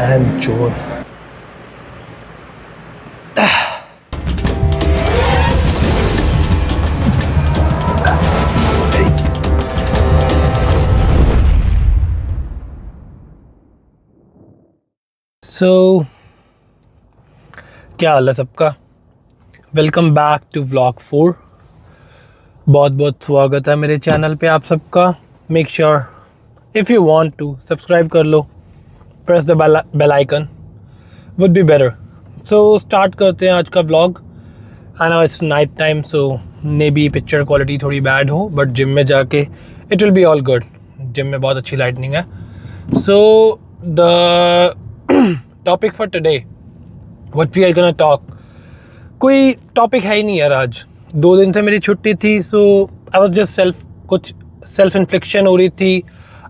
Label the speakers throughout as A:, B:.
A: and Joel. So, क्या हाल है सबका? Welcome back to vlog 4. बहुत बहुत स्वागत है मेरे चैनल पे आप सबका. Make sure if you want to subscribe कर लो. Press the bell icon would be better. So start करते हैं आज का vlog. I know it's night time so may be picture quality थोड़ी बैड हो, बट जिम में जाके it will be all good. Gym में बहुत अच्छी लाइटनिंग है. So the topic for today what we are gonna talk, कोई topic है ही नहीं यार. आज 2 दिन से मेरी छुट्टी थी, सो आई वाज जस्ट कुछ सेल्फ इन्फ्लिक्शन हो रही थी.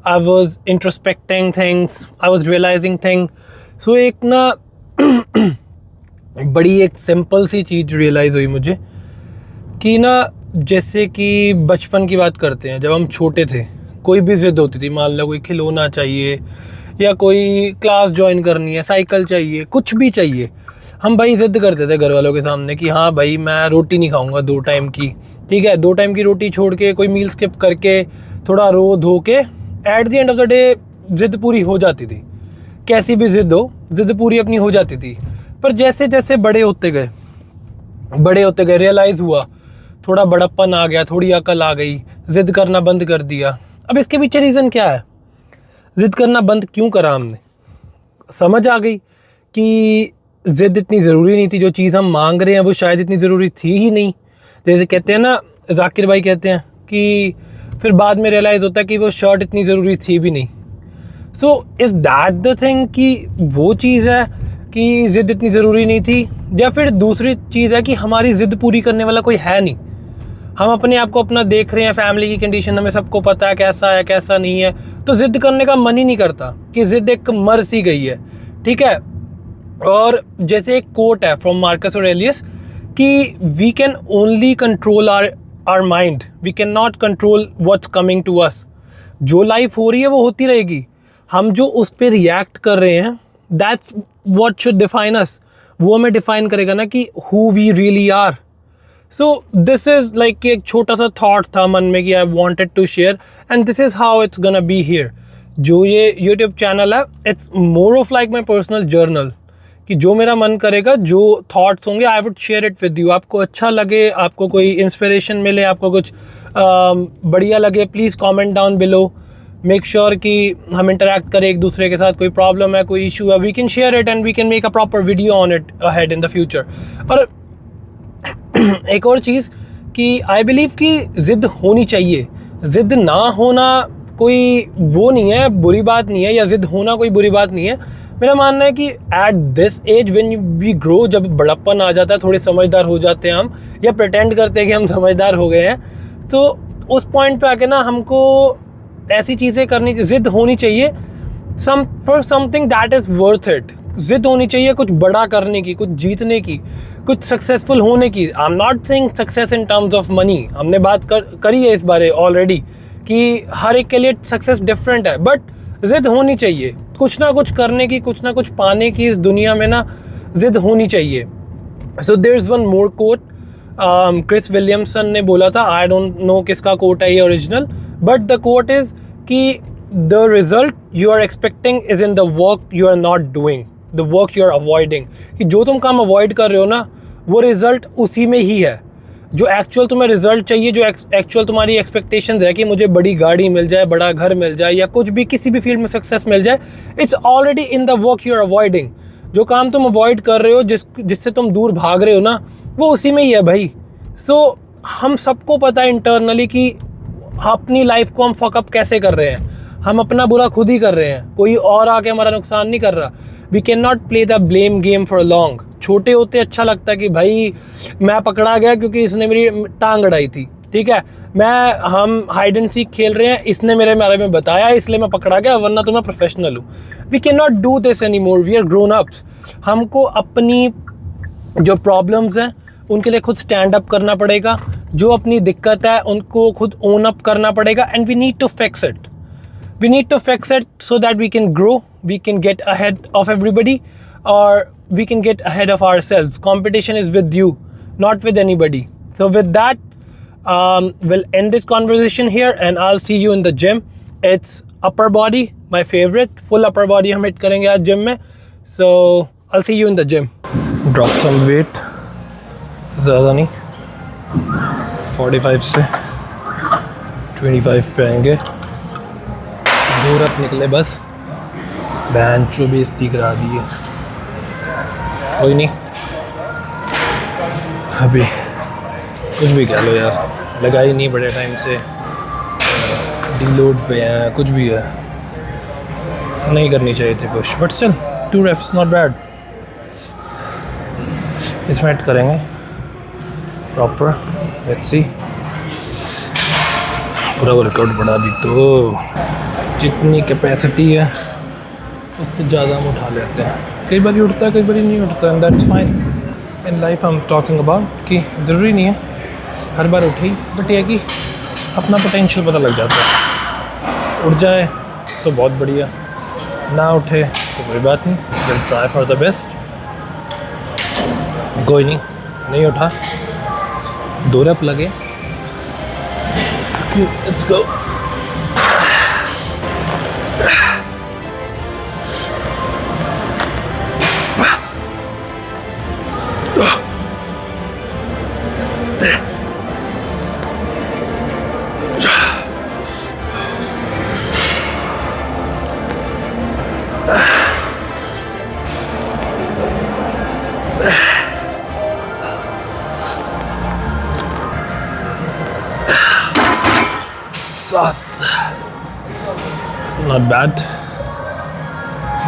A: I was introspecting things, I was realizing thing. So एक ना बड़ी एक सिंपल सी चीज़ रियलाइज़ हुई मुझे कि ना, जैसे कि बचपन की बात करते हैं, जब हम छोटे थे कोई भी ज़िद होती थी. मान लो कोई खिलौना चाहिए या कोई क्लास ज्वाइन करनी है, साइकिल चाहिए, कुछ भी चाहिए, हम भाई ज़िद करते थे घर वालों के सामने कि हाँ भाई मैं रोटी नहीं खाऊंगा 2 टाइम की. ठीक है, 2 टाइम की रोटी छोड़ के कोई मील स्किप करके थोड़ा रो धो के at the end of the day ज़िद पूरी हो जाती थी. कैसी भी ज़िद हो, ज़िद पूरी अपनी हो जाती थी. पर जैसे जैसे बड़े होते गए रियलाइज़ हुआ, थोड़ा बड़प्पन आ गया, थोड़ी अकल आ गई, ज़िद करना बंद कर दिया. अब इसके पीछे रीज़न क्या है? ज़िद करना बंद क्यों करा हमने? समझ आ गई कि ज़िद इतनी ज़रूरी नहीं थी. जो चीज़ हम मांग रहे हैं वो शायद इतनी ज़रूरी थी ही नहीं. जैसे कहते हैं ना, जाकिर भाई कहते हैं कि फिर बाद में रियलाइज़ होता है कि वो शर्ट इतनी ज़रूरी थी भी नहीं. So is that the thing कि वो चीज़ है कि ज़िद इतनी ज़रूरी नहीं थी, या फिर दूसरी चीज़ है कि हमारी ज़िद पूरी करने वाला कोई है नहीं. हम अपने आप को अपना देख रहे हैं, फैमिली की कंडीशन हमें सबको पता है कैसा है कैसा नहीं है, तो ज़िद करने का मन ही नहीं करता कि ज़िद एक मर सी गई है. ठीक है. और जैसे एक कोट है फ्रॉम मार्कस ऑरेलियस कि we can only control our mind, we can not control what's coming to us. जो लाइफ हो रही है वो होती रहेगी, हम जो उस पर रिएक्ट कर रहे हैं that's what should define us. वो हमें डिफाइन करेगा ना कि who we really are. So this is like एक छोटा सा थॉट था मन में कि I wanted to share, and this is how it's gonna be here. जो ये यूट्यूब चैनल है, it's more of like my personal journal, कि जो मेरा मन करेगा, जो थॉट्स होंगे, I would share it with you. आपको अच्छा लगे, आपको कोई इंस्पिरेशन मिले, आपको कुछ बढ़िया लगे, please comment down below. Make sure कि हम इंटरेक्ट करें एक दूसरे के साथ. कोई प्रॉब्लम है, कोई इशू है, we can share it and we can make a proper video on it ahead in the future. और एक और चीज़ कि आई बिलीव कि ज़िद होनी चाहिए. ज़िद ना होना कोई वो नहीं है, बुरी बात नहीं है, या ज़िद होना कोई बुरी बात नहीं है. मेरा मानना है कि at this age when we grow, जब बड़प्पन आ जाता है, थोड़े समझदार हो जाते हैं हम, या प्रिटेंड करते हैं कि हम समझदार हो गए हैं, तो उस पॉइंट पे आके ना हमको ऐसी चीज़ें करनी, ज़िद होनी चाहिए for something that is worth it. ज़िद होनी चाहिए कुछ बड़ा करने की, कुछ जीतने की, कुछ सक्सेसफुल होने की. I am not saying success in terms of money. हमने बात करी है इस बारे ऑलरेडी कि हर एक के लिए सक्सेस डिफरेंट है, बट ज़िद होनी चाहिए कुछ ना कुछ करने की, कुछ ना कुछ पाने की. इस दुनिया में ना ज़िद होनी चाहिए. So there is one more quote, Chris Williamson ने बोला था. आई डोंट नो किसका कोट है ये original, but the quote is कि the result you are expecting is in the work you are not doing, the work you are avoiding. कि जो तुम काम अवॉइड कर रहे हो ना, वो रिज़ल्ट उसी में ही है. जो एक्चुअल तुम्हें रिजल्ट चाहिए, जो एक्चुअल तुम्हारी एक्सपेक्टेशंस है कि मुझे बड़ी गाड़ी मिल जाए, बड़ा घर मिल जाए, या कुछ भी किसी भी फील्ड में सक्सेस मिल जाए, it's already in the work you are avoiding. जो काम तुम अवॉइड कर रहे हो, जिससे तुम दूर भाग रहे हो ना, वो उसी में ही है भाई. सो हम सबको पता है इंटरनली कि अपनी लाइफ को हम फकअप कैसे कर रहे हैं. हम अपना बुरा खुद ही कर रहे हैं, कोई और आके हमारा नुकसान नहीं कर रहा. We can not play the blame game for long. छोटे होते अच्छा लगता है कि भाई मैं पकड़ा गया क्योंकि इसने मेरी टांग अड़ाई थी. ठीक है, हम हाइड एंड सीक खेल रहे हैं, इसने मेरे बारे में बताया इसलिए मैं पकड़ा गया, वरना तो मैं प्रोफेशनल हूँ. We can not do this any more. We are grown ups. हमको अपनी जो प्रॉब्लम्स हैं उनके लिए खुद स्टैंड अप करना पड़ेगा. जो अपनी दिक्कत है उनको खुद ओन अप करना पड़ेगा, and we need to fix it. we need to fix it so that we can grow, we can get ahead of everybody, or we can get ahead of ourselves. Competition is with you, not with anybody. So with that, we'll end this conversation here and I'll see you in the gym. It's upper body, my favorite. Full upper body हम hit करेंगे आज gym में. So I'll see you in the gym. Drop some weight, ज़्यादा नहीं, 45 से 25 पे आएंगे. दूर अब निकले बस, बैंड जो भी बेइज्जती करा दी है. कोई नहीं, अभी कुछ भी कह लो यार, लगाई नहीं बड़े टाइम से, डीलोड पे हैं, कुछ भी है, नहीं करनी चाहिए थी push, but still 2 reps not bad. इसमें ऐड करेंगे प्रॉपर. लेट्स सी, पूरा वर्कआउट बढ़ा दी तो जितनी कैपेसिटी है उससे ज़्यादा हम उठा लेते हैं. कई बार उठता है, कई बार नहीं उठता, and that's fine. In life I am talking about कि ज़रूरी नहीं है हर बार उठी, बट ये कि अपना पोटेंशियल पता लग जाता है. उठ जाए तो बहुत बढ़िया, ना उठे तो कोई बात नहीं, will try for the best. कोई नहीं उठा, 2 rep लगे. Let's go. Not bad,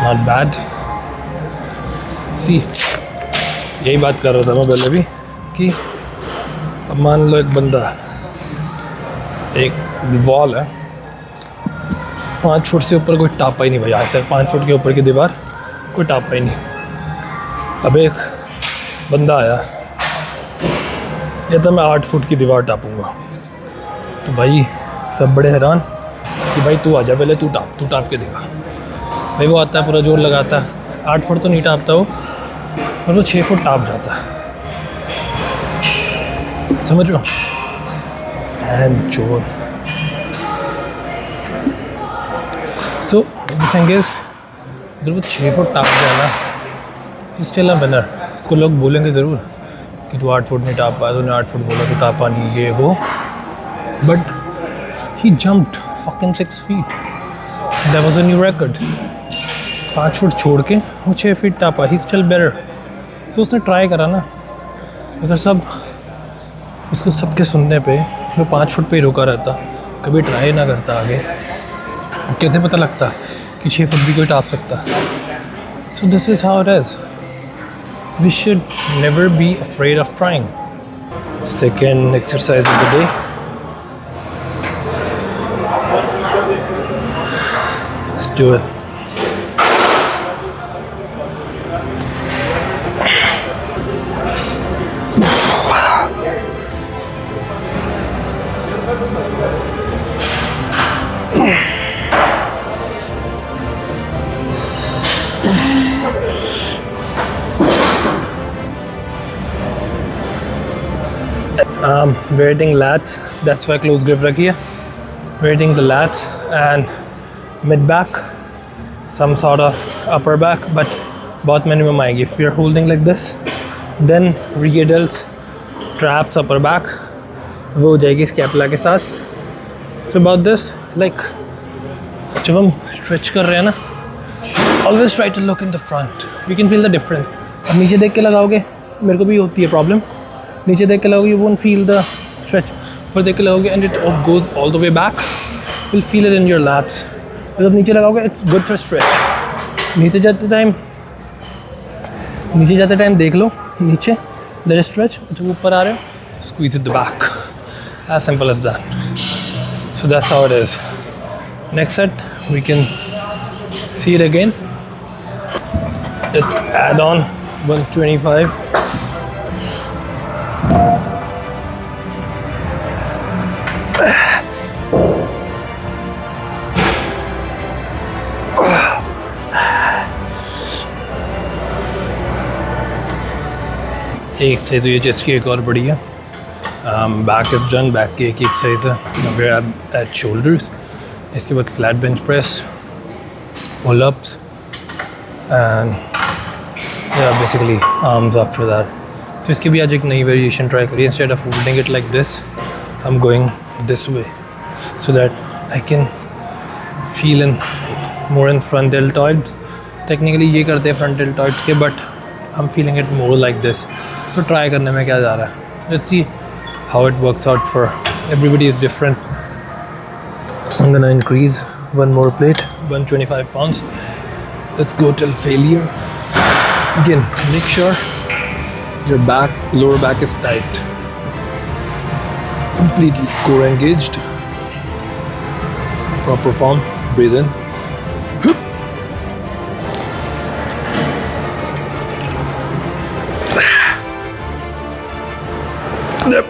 A: not bad. See, यही बात कर रहा था मैं पहले भी कि अब मान लो एक बंदा, एक वॉल है, 5 फुट से ऊपर कोई टापा ही नहीं भाई आज तक. 5 फुट के ऊपर की दीवार कोई टापा ही नहीं. अब एक बंदा आया, ये तो मैं 8 फुट की दीवार टापूंगा. तो भाई सब बड़े हैरान कि भाई तू आजा पहले, तू टाप के देगा. भाई वो आता है, पूरा जोर लगाता है, 8 फुट तो नहीं टापता वो, पर वो 6 फुट टाप जाता है. समझ रहे हो? एंड जोर. सो द थिंग इज, अगर वो 6 फुट टाप जाए ना, स्टिल अ विनर. उसको लोग बोलेंगे ज़रूर कि तू 8 फुट नहीं टाप पाया, तूने 8 फुट बोला, तो टापा नहीं, ये वो, but he jumped fucking 6 feet. That was a new record. 5 foot छोड़ के वो 6 फीट टापा. He's still better. तो उसने ट्राई करा ना. अगर सब उसको सबके सुनने पे वो 5 फुट पे ही रुका रहता, कभी ट्राई ना करता आगे, कैसे पता लगता कि 6 फुट भी कोई टाप सकता. So this is how it is. We should never be afraid of trying. Second exercise of the day. Let's do it. Weighting lats, that's why close grip रखी है. Weighting the lats and mid back, some sort of upper back, but बहुत minimum आएगी. If you're holding like this, then readles, traps, upper back, वो हो जाएगी scapula के साथ. So about this, like जब हम stretch कर रहे हैं ना, always try to look in the front. You can feel the difference. अब नीचे देख के लगाओगे, मेरे को भी होती है प्रॉब्लम, नीचे देख के लगाओगे you won't feel the stretch. ऊपर देख के लगाओगे and it goes all the way back, you'll feel it in your lats. जब नीचे लगाओगे it's good for stretch. नीचे जाते टाइम देख लो नीचे, let it stretch. जब ऊपर आ रहे हो, squeeze it the back. As simple as that. So that's how it is. Next set we can see it again. Let's add on 125. एक size ये चेस्ट की एक और बड़ी है. Back is done. Back की एक एक्सरसाइज है. Now we are at shoulders. इसके बाद flat bench press, pull ups, and yeah, basically arms after that. तो इसकी भी आज एक नई वेरिएशन ट्राई करिए. Instead of holding it like this, I'm going this way so that I can feel in more in front deltoids. Technically ये करते हैं front deltoids के, but I'm feeling it more like this. So try करने में क्या जा रहा है. Let's see how it works out for everybody is different. I'm gonna increase one more plate, 125 pounds. Let's go till failure. Again, make sure your back, lower back is tight. Completely core engaged. Proper form. Breathe in. Yep.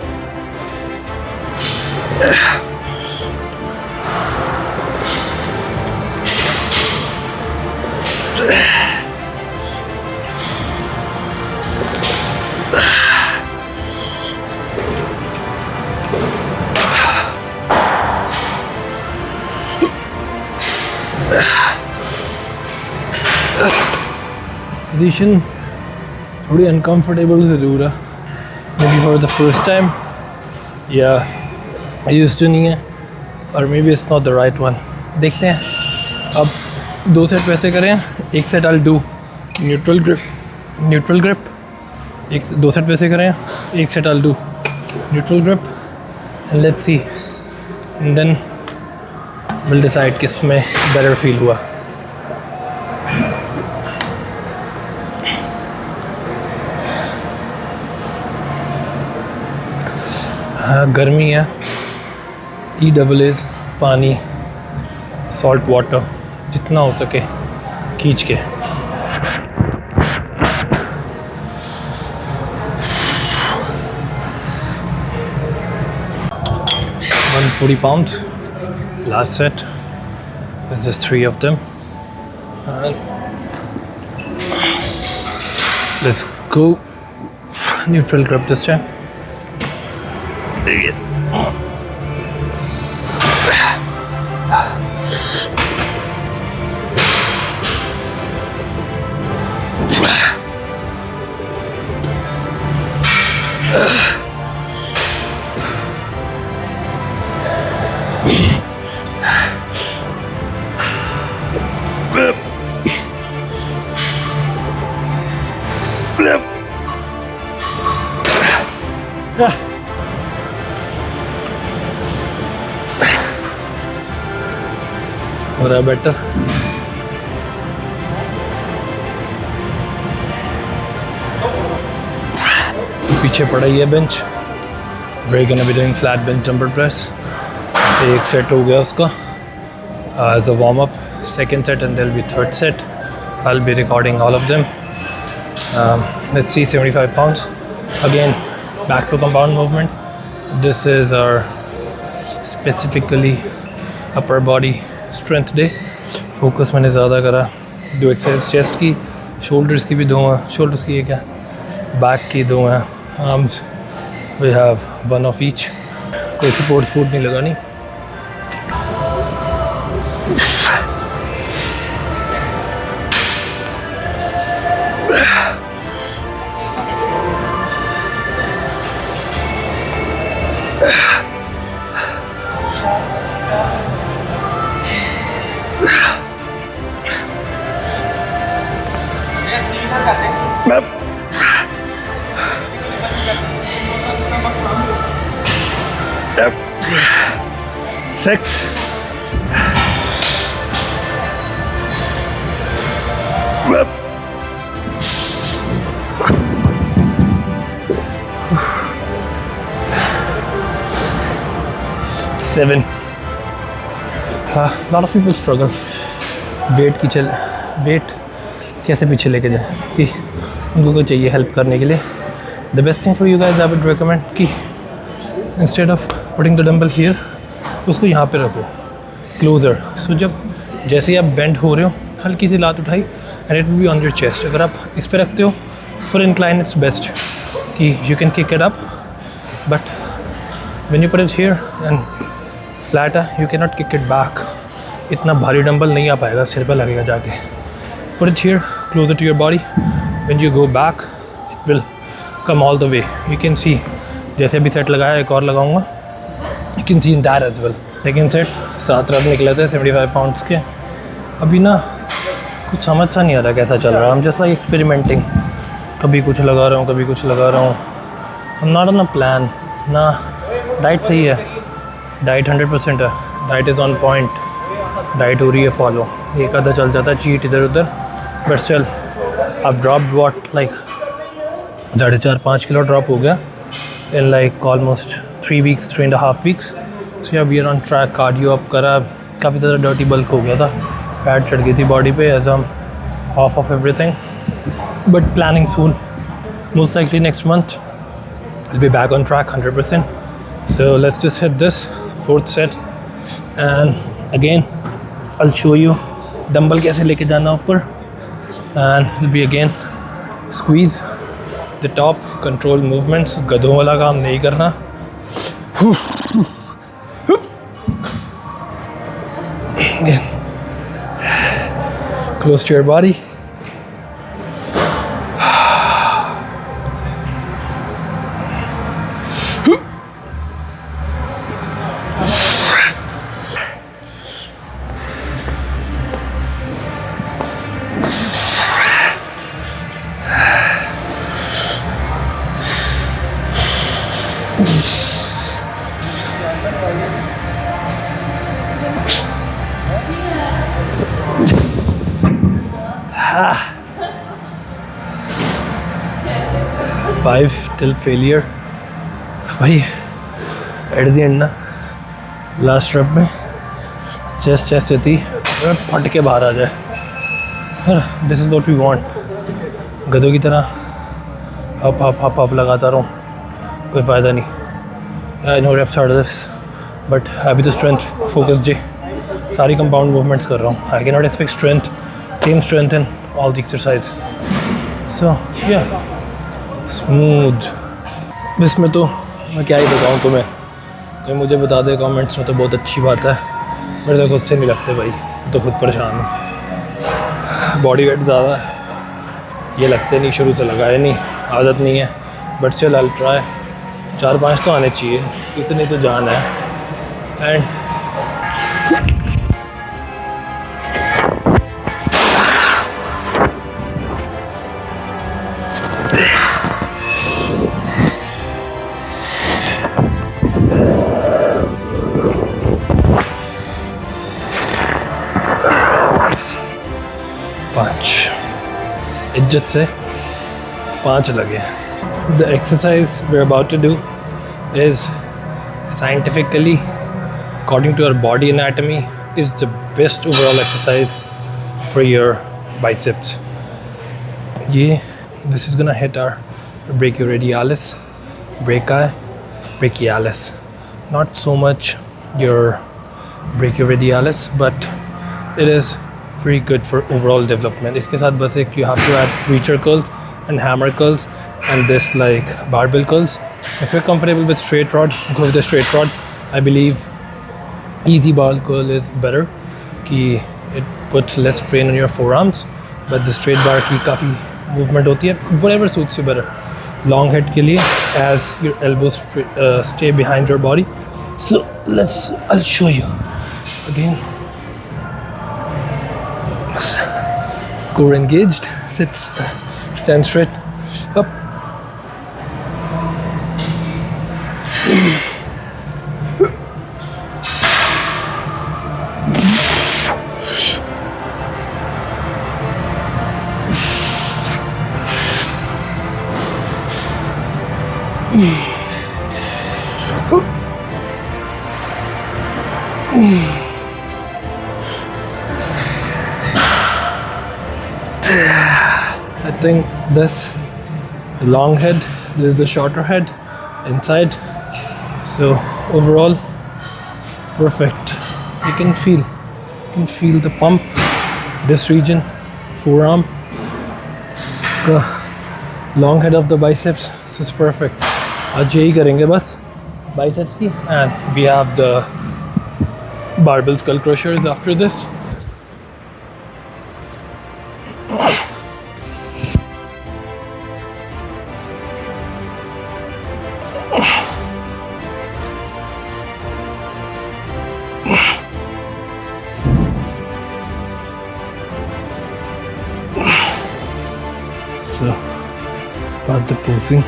A: Position थोड़ी uncomfortable ज़रूर है. Maybe for the first time, yeah, used to नहीं है, or maybe it's not the right one. देखते हैं. अब 2 set वैसे करें. एक set I'll do neutral grip. 2 set वैसे करें. एक set I'll do neutral grip, and let's see, and then we'll decide किस में better feel हुआ. गर्मी है. EAAs पानी, सॉल्ट वाटर जितना हो सके खींच के. £140. Last set. There's just 3 of them. Let's go. Neutral grip this time. हो रहा है बेटर. पीछे पड़ा ही है bench. We're gonna be doing flat bench dumbbell press. एक सेट हो गया उसका as a warm up. Second set and there'll be third set. I'll be recording all of them. Let's see, 75 pounds. Again, back to compound movements. This is our specifically upper body strength day. Focus मैंने ज़्यादा करा. 2 exercise chest की, shoulders की भी 2 हैं. Shoulders की एक है, बैक की 2 हैं. Arms we have 1 of each. कोई सपोर्ट नहीं लगानी. Yep. 6. Yep. 7. lot of people struggle weight कैसे पीछे लेके जाए कि उनको कोई चाहिए हेल्प करने के लिए. The best thing for you guys I would recommend कि instead of putting the dumbbell here उसको यहाँ पे रखो क्लोजर. सो जब जैसे ही आप बेंड हो रहे हो हल्की सी लात उठाई and it will be on your chest. अगर आप इस पे रखते हो फुल इंक्लाइन इट्स बेस्ट कि you can kick it up, but when you put it here and flatter, you cannot kick it back. इतना भारी डंबल नहीं आ पाएगा, सिर पे लगेगा जाके. Put it here, closer to your body. When you go back, it will come all the way. You can see, जैसे भी सेट लगाया, एक और लगाऊंगा. You can see in that as well. Second set 7 run निकले थे 75 pounds के. अभी ना कुछ समझ सा नहीं आ रहा कैसा चल रहा है. I'm just like experimenting. कभी कुछ लगा रहा हूँ, कभी कुछ लगा रहा हूँ. I'm not on a plan. ना डाइट सही है, डाइट 100% है, diet is on point, diet हो रही है फॉलो. एक आधा चल जाता है चीट इधर उधर, बट स्टिल अब drop what like 4.5-5 kilo drop हो गया in like almost 3 weeks 3.5 weeks. So yeah we are on track. Cardio up करा, काफ़ी ज़्यादा डर्टी बल्क हो गया था, फैट चढ़ गई थी बॉडी पे as aim of everything. But planning soon, most likely next month I'll be back on track 100%. So let's just hit this 4th set and again I'll show you dumbbell कैसे लेके जाना ऊपर, and it'll be again squeeze the top, control movements. गधों वाला काम नहीं करना. Again, close to your body. Five till failure. भाई एट द एंड ना लास्ट रब में चेस्ट ऐसे थी फट के बाहर आ जाए. This is what we want. गधों की तरह अप अप अप अप लगाता रहूँ, कोई फ़ायदा नहीं. I know reps are this, but अभी तो स्ट्रेंथ फोकस जे सारी कंपाउंड मूवमेंट्स कर रहा हूँ. I can not expect strength, same strength in all the exercise. So या स्मूथ. इसमें तो मैं क्या ही बताऊँ तुम्हें, कोई मुझे बता दे कमेंट्स में तो बहुत अच्छी बात है. मेरे तो खुद से नहीं लगते भाई, तो खुद परेशान हूँ. बॉडी वेट ज़्यादा है, ये लगते नहीं, शुरू से लगाए नहीं, आदत नहीं है. But still I will try. 4-5 तो आने चाहिए, इतनी तो जान है. एंड इज्जत से 5 लगे. The exercise we're about to do is scientifically, according to our body anatomy, is the best overall exercise for your biceps. This is gonna hit our brachioradialis, brachialis. Not so much your brachioradialis, but it is very good for overall development. इसके साथ बस एक you have to add preacher curls and hammer curls and this like barbell curls. If you're comfortable with straight rod, go with the straight rod. I believe easy ball curl is better कि it puts less strain on your forearms, but the straight bar की काफ़ी movement होती है. Whatever suits you better. Long head के लिए as your elbows stay behind your body. So I'll show you again. Core engaged, sit, stand straight, up. I think this long head, this is the shorter head inside. So overall, perfect. You can feel the pump. This region, forearm, the long head of the biceps this is perfect. आज यही करेंगे बस biceps की. And we have the barbell skull crushers after this. So, about the posing.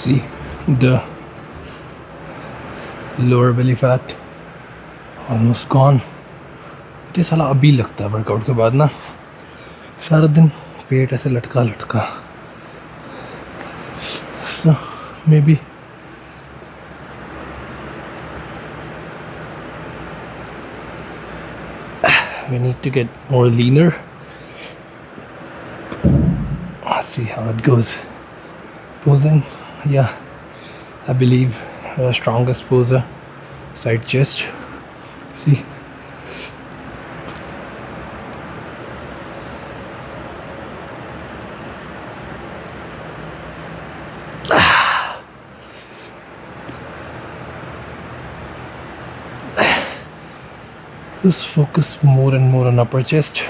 A: See the lower belly fat almost gone. ये साला अभी लगता है वर्कआउट के बाद ना, सारा दिन पेट ऐसे लटका लटका. So maybe we need to get more leaner. Let's see how it goes. Posing, yeah, I believe strongest poser, side chest. See, just focus more and more on upper chest.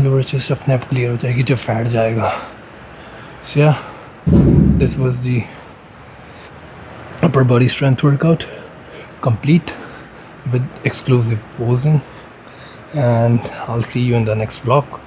A: Lower chest अपने आप clear हो जाएगी जब fat जाएगा. So yeah, this was the upper body strength workout, complete with exclusive posing, and I'll see you in the next vlog.